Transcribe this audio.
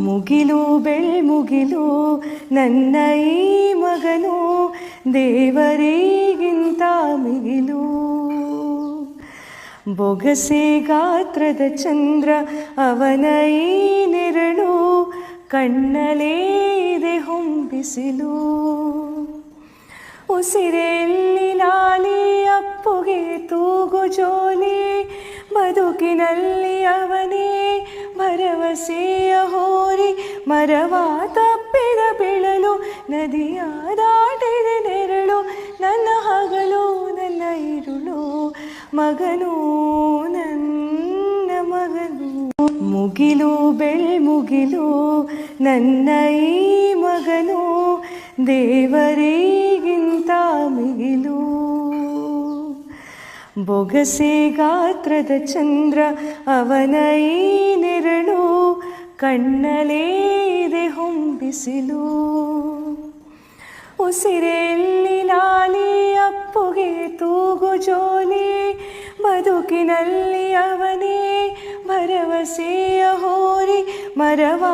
ಮುಗಿಲು ಬೆಳ್ಮುಗಿಲು ನನ್ನ ಈ ಮಗನು ದೇವರಿಗಿಂತ ಮಿಗಿಲು. ಬೊಗಸೆ ಗಾತ್ರದ ಚಂದ್ರ ಅವನ ಈ ನೆರಳು, ಕಣ್ಣಲೇ ಇದೆ ಹೊಂಬಿಸಿಲು. ಉಸಿರೆಲ್ಲಿ ಲಾಲಿ ಅಪ್ಪುಗೆ ತೂಗು ಜೋಲಿ, ಬದುಕಿನಲ್ಲಿ ಅವನೇ ಭರವಸೆಯ ಹೋರಿ. ಮರವ ತಪ್ಪಿದ ಬಿಳಲು, ನದಿಯ ದಾಟಿದ ನೆರಳು, ನನ್ನ ಹಗಲು ನನ್ನ ಇರುಳು, ಮಗನು ನನ್ನ ಮಗನು. ಮುಗಿಲು ಬೆಳ್ಮುಗಿಲು ನನ್ನ ಈ ಮಗನು ದೇವರಿಗಿಂತ ಮಿಗಿಲು. ಬೊಗಸೆ ಗಾತ್ರದ ಚಂದ್ರ ಅವನ ಈ ನೆರಳು, ಕಣ್ಣಲೇ ಇದೆ ಹೊಂಬಿಸಿಲು. ಉಸಿರೆಲ್ಲಿ ಲಾಲಿ ಅಪ್ಪುಗೆ ತೂಗು ಜೋಲಿ, ಬದುಕಿನಲ್ಲಿ ಅವನೇ ಭರವಸೆಯ ಹೋರಿ. ಮರವ